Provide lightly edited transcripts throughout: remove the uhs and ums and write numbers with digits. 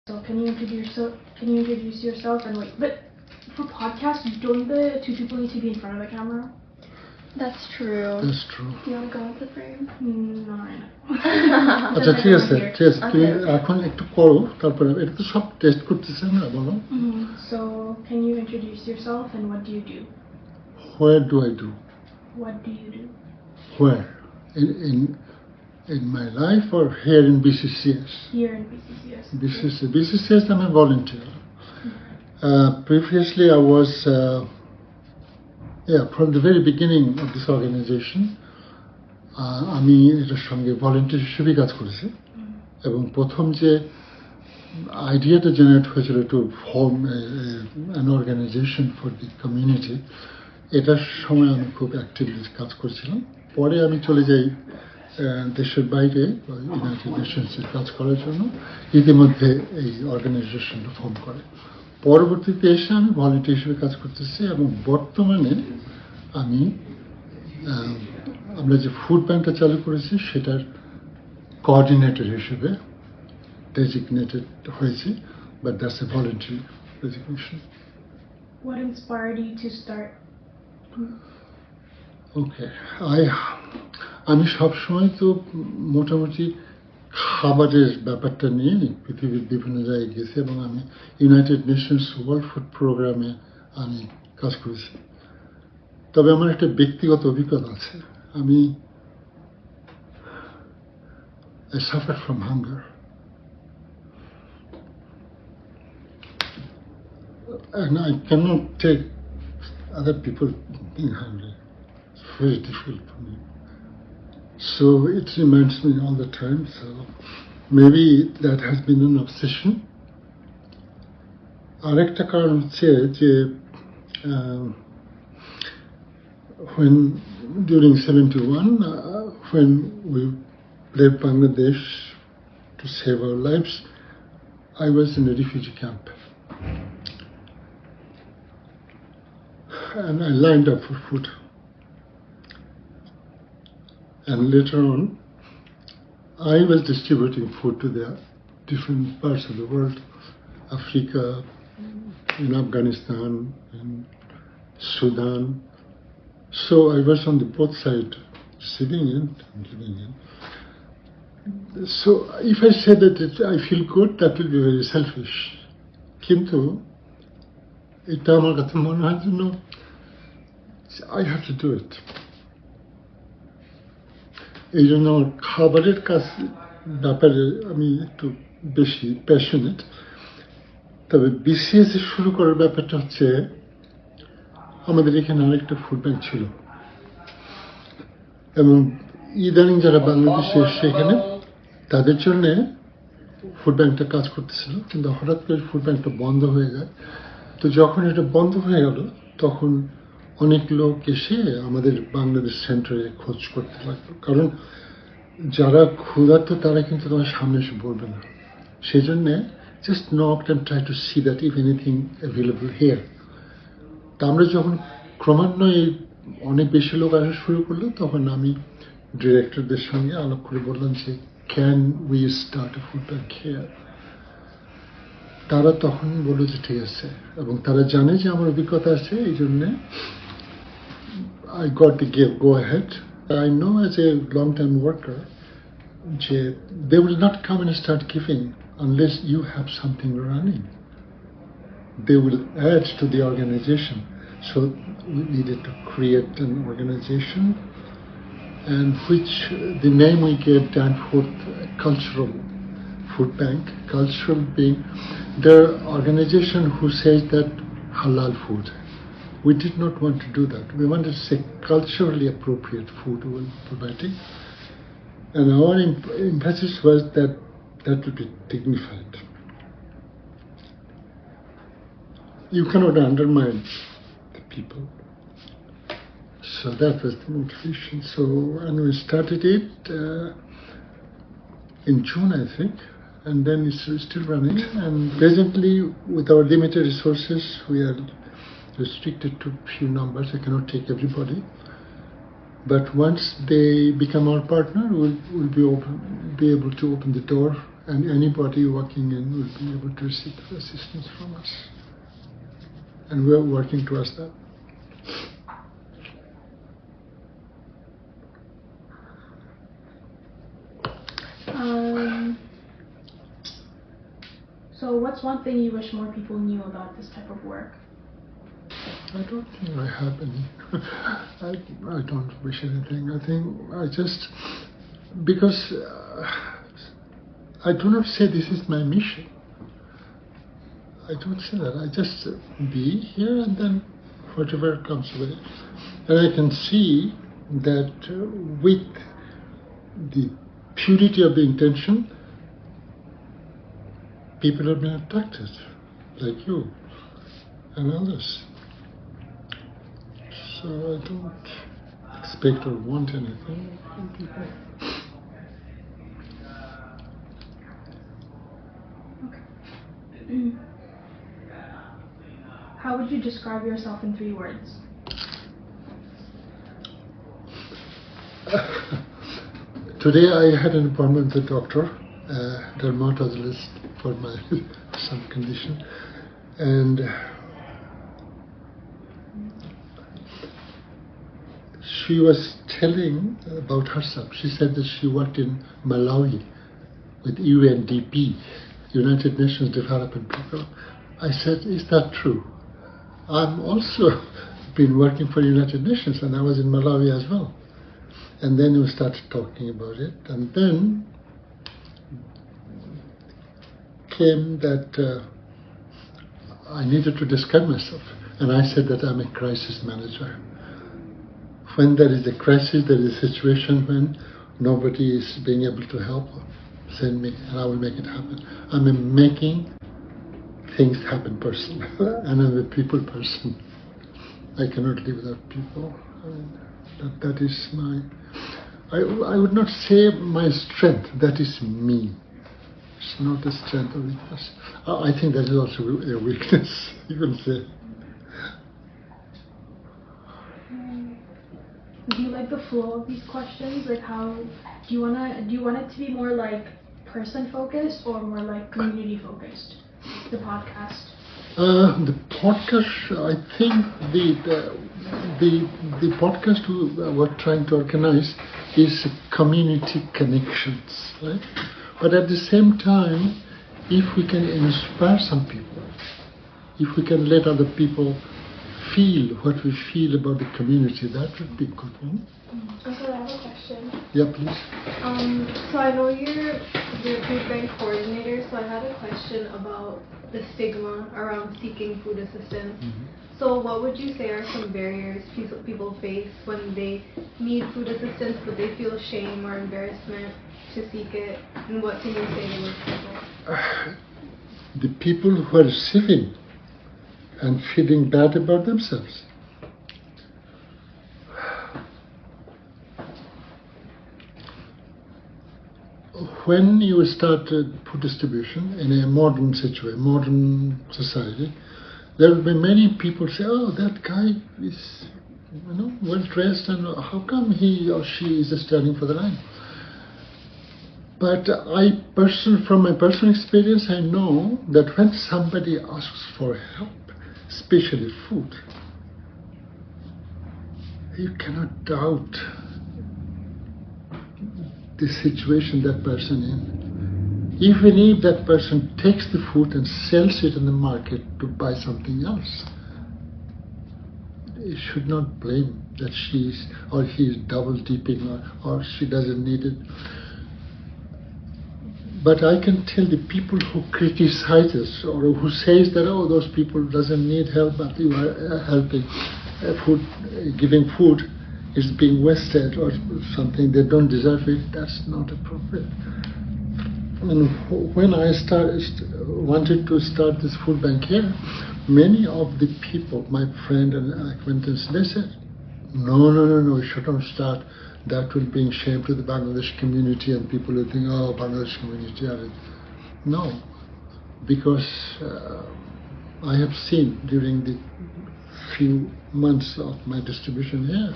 So can you introduce yourself and wait? But for podcasts, don't the two people need to be in front of the camera? That's true. That's true. Do you want to go with the frame? No, I know. আচ্ছা ঠিক আছে ঠিক আছে তুমি এখন একটু করো তারপরে এটা তো সব টেস্ট করতেছে না বলো So can you introduce yourself and what do you do? Where do I do? What do you do? Where? In my life or here in BCCS? Here in BCCS. BCCS I'm a volunteer. Previously I was from the very beginning of this organization আমি এটার সঙ্গে volunteer হিসেবে কাজ করেছি এবং প্রথম যে আইডিয়াটা জেনারেট হয়েছিল to form an organization for the community এটার সময় আমি খুব অ্যাক্টিভলি কাজ করেছিলাম পরে আমি চলে যাই দেশের বাইরে ইউনাইটেড নেশনসের কাজ করার জন্য ইতিমধ্যে এই অর্গানাইজেশনটা ফর্ম করে পরবর্তীতে এসে আমি ভলেন্টিয়ার হিসেবে কাজ করতেছি এবং বর্তমানে আমি আমরা যে ফুড ব্যাংকটা চালু করেছি সেটার কোঅর্ডিনেটর হিসেবে ডেজিগনেটেড হয়েছি but that's a voluntary designation What inspired you to start? ওকে আমি সবসময় তো মোটামুটি খাবারের ব্যাপারটা নিয়ে পৃথিবীর বিভিন্ন জায়গায় গেছি এবং আমি ইউনাইটেড নেশনস ওয়ার্ল্ড ফুড প্রোগ্রামে আমি কাজ করেছি তবে আমার একটা ব্যক্তিগত অভিজ্ঞতা আছে আমি I suffered from hunger and I cannot take other people being hungry. It's very difficult for me. So it reminds me all the time. So maybe that has been an obsession. আরেকটা কারণ হচ্ছে যে when during 71 when we left Bangladesh to save our lives, I was in a refugee camp. And I lined up for food. And later on, I was distributing food to the different parts of the world, Africa, in Afghanistan, in Sudan. So I was on the both sides, receiving and giving in. So if I say that I feel good, that will be very selfish. Kintu, এটা আমার কাছে মনে হয় যেন I have to do it. এই জন্য খাবারের কাজ ব্যাপারে আমি একটু বেশি প্যাশনেট তবে বিসিএস শুরু করার ব্যাপারটা হচ্ছে আমাদের এখানে আরেকটা ফুড ব্যাংক ছিল এবং ইদানিং যারা বাংলাদেশে সেখানে তাদের জন্য ফুড ব্যাংকটা কাজ করতেছিল কিন্তু হঠাৎ করে ফুড ব্যাংকটা বন্ধ হয়ে যায় তো যখন এটা বন্ধ হয়ে গেল তখন অনেক লোক এসে আমাদের বাংলাদেশ সেন্টারে খোঁজ করতে লাগলো কারণ যারা ক্ষুধার্ত তারা কিন্তু তোমার সামনে এসে বলবে না সেই জন্যে just knock and try to see that if anything available here তা আমরা যখন ক্রমান্বয়ে অনেক বেশি লোক আসা শুরু করলো তখন আমি ডিরেক্টরদের সঙ্গে আলাপ করে বললাম যে can we start A food bank here তারা তখন বললো যে ঠিক আছে এবং তারা জানে যে আমার অভিজ্ঞতা আছে এই জন্যে I got to go ahead. I know as a long-time worker, they will not come and start giving unless you have something running. They will add to the organization. So we needed to create an organization and which the name we gave Danforth Cultural Food Bank, cultural being the organization who says that halal food. We did not want to do that. We wanted to say culturally appropriate food we were providing. And our emphasis was that would be dignified. You cannot undermine the people. So that was the motivation. So, and we started it in June, I think. And then it's still running. And presently, with our limited resources, we are restricted to few numbers. I cannot take everybody. But once they become our partner, we'll be able to open the door and anybody working in will be able to receive assistance from us. And we're working towards that. So what's one thing you wish more people knew about this type of work? I don't think I have any. I don't wish anything. I think I just, because I do not say this is my mission. I don't say that. I just be here and then whatever comes with it. And I can see that with the purity of the intention, people have been attracted, like you and others. So I don't expect or want anything from people. Okay. How would you describe yourself in 3 words? Today I had an appointment with the doctor, dermatologist for my some condition, and she was telling about herself. She said that she worked in Malawi with UNDP, United Nations Development Program. I said, is that true? I'm also been working for United Nations, and I was in Malawi as well. And then we started talking about it, and then came that I needed to describe myself, and I said that I'm a crisis manager. When there is a crisis, there is a situation when nobody is being able to help, send me, and I will make it happen. I'm a making things happen person, and I'm a people person. I cannot live without people. I mean, that is my. I would not say my strength. That is me. It's not a strength or weakness. I think that is also a weakness. You can say. Do you like the flow of these questions? Like, how do you want it to be more like person focused or more like community focused? The podcast. The podcast. I think the podcast we're trying to organize is community connections, right? But at the same time, if we can inspire some people, if we can let other people feel what we feel about the community, that would be good. Uncle, I have a question. Yeah, please. So I know you're the food bank coordinator, so I had a question about the stigma around seeking food assistance. Mm-hmm. So what would you say are some barriers people face when they need food assistance but they feel shame or embarrassment to seek it? And what can you say to those people? The people who are receiving and feeling bad about themselves. When you start food distribution in a modern situation, modern society, there will be many people say, "Oh, that guy is, well dressed, and how come he or she is standing for the line?" But from my personal experience, I know that when somebody asks for help, especially food, you cannot doubt the situation that person in. Even if that person takes the food and sells it in the market to buy something else, you should not blame that she is or he is double dipping or she doesn't need it. But I can tell the people who criticize us or who says that, oh, those people doesn't need help, but you are helping giving food is being wasted or something, they don't deserve it, that's not appropriate. And when I wanted to start this food bank here, many of the people, my friend and acquaintance, they said, no, you shouldn't start. That will bring shame to the Bangladesh community, and people will think, oh, Bangladesh community. No, because I have seen during the few months of my distribution here,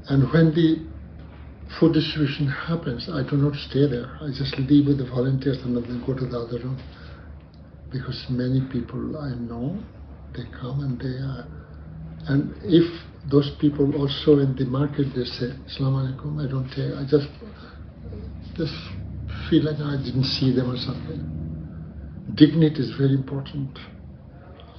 and when the food distribution happens, I do not stay there. I just leave with the volunteers and then go to the other room. Because many people I know, they come and they are. And if those people also in the market, they say, Assalamu alaikum, I don't take, I just feel like I didn't see them or something. Dignity is very important.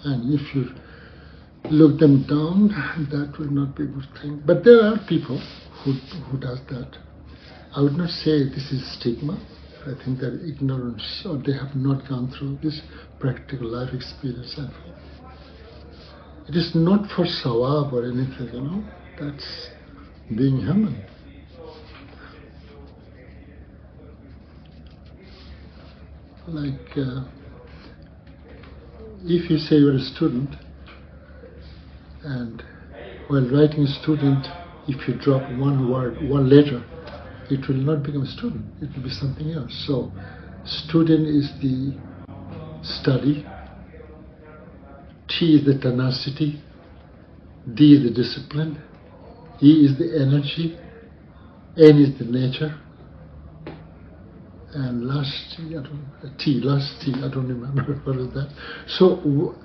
And if you look them down, that will not be a good thing. But there are people who does that. I would not say this is stigma. I think they're ignorance or they have not gone through this practical life experience. I feel. It is not for sawab or anything, you know. That's being human. Like if you say you're a student and while writing student, if you drop one word, one letter, it will not become student, it will be something else. So student is the study, T is the tenacity, D is the discipline, E is the energy, N is the nature, and last T, I don't remember what is that. So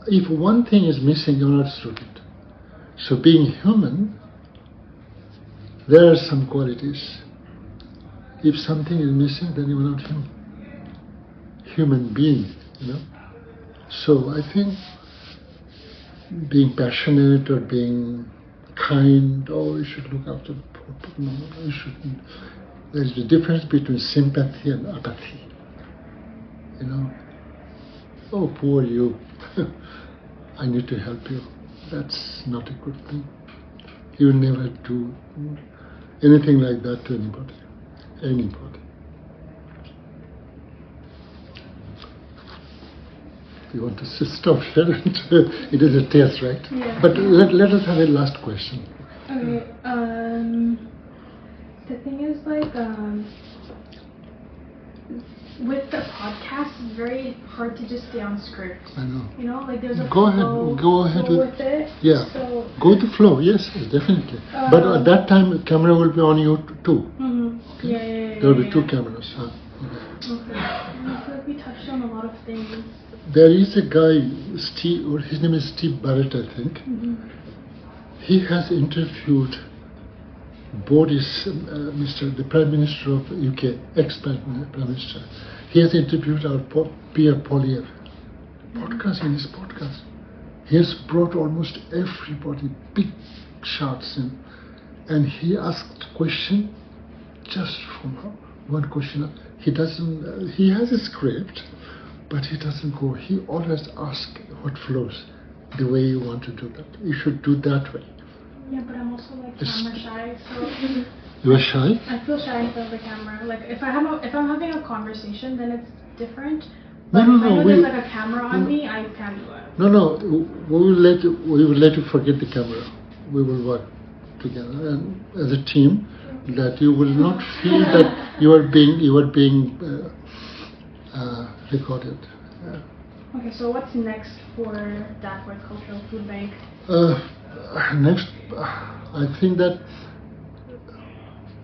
if one thing is missing, you're not a student. So being human, there are some qualities. If something is missing, then you're not human. Human being, you know. So I think being passionate or being kind, you should look after the poor people. No, you shouldn't. There's a difference between sympathy and apathy. You know, oh, poor you, I need to help you. That's not a good thing. You will never do anything like that to anybody. Anybody. You want to stop here? It is a test, right? Yeah. But let us have a last question. Okay. The thing is, like, with the podcast, it's very hard to just stay on script. I know. You know, like there's a Go flow ahead with it. Yeah. So, go with the flow. Yes, definitely. But at that time, the camera will be on you too. Mm-hmm. Okay? Yeah. There will be two cameras. Huh? Okay. And I feel like we touched on a lot of things. There is a guy, Steve, or his name is Steve Barrett, I think. Mm-hmm. He has interviewed Boris, the Prime Minister of UK, ex-Prime Minister. He has interviewed our Pierre Polyev. Podcast in his podcast. He has brought almost everybody, big shots in, and he asked question just from one question. He doesn't. He has a script, but he doesn't go. He always asks what flows, the way you want to do that. You should do that way. Yeah, but I'm also like camera shy, so You are shy? I feel shy in front of the camera. Like if I'm having a conversation, then it's different. No, But no, if I no. know there's like a camera on me, I can't do it. No. We will let you forget the camera. We will work together and as a team, that you will not feel that you are being recorded. Okay, so what's next for Dafford Cultural Food Bank? Next, I think that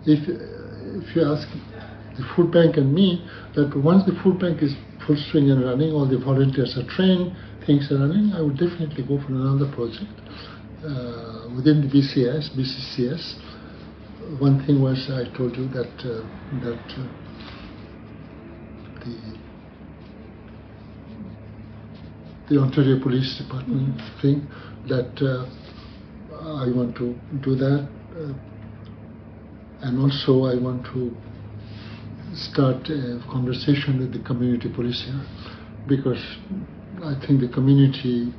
if you ask the food bank and me, that once the food bank is full swing and running, all the volunteers are trained, things are running, I would definitely go for another project within the BCCS. One thing was I told you that the Ontario Police Department thing, that I want to do that, and also I want to start a conversation with the community police here, because I think the community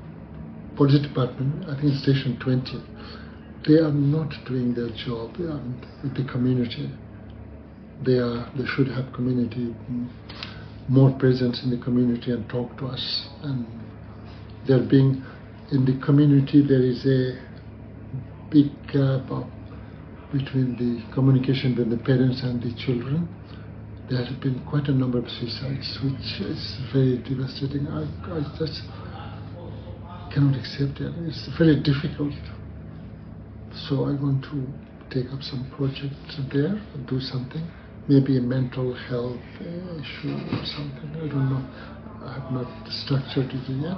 police department, I think Station 20, they are not doing their job with the community. They should have community, more presence in the community and talk to us. And they're being in the community. There is a big gap between the communication with the parents and the children. There have been quite a number of suicides, which is very devastating. I just cannot accept it. It's very difficult. So I want to take up some project there, do something, maybe a mental health issue or something. I don't know. I have not structured it yet.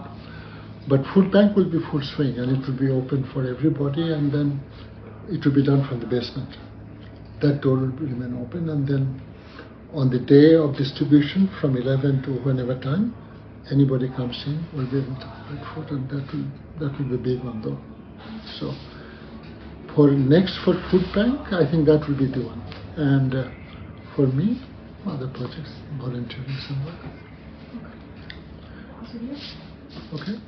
But food bank will be full swing, and it will be open for everybody, and then it will be done from the basement. That door will remain open, and then on the day of distribution from 11 to whenever time, anybody comes in will be able to provide food, and that will be big one though. So for food bank, I think that will be the one. And for me, other projects, volunteering somewhere. Okay. Okay.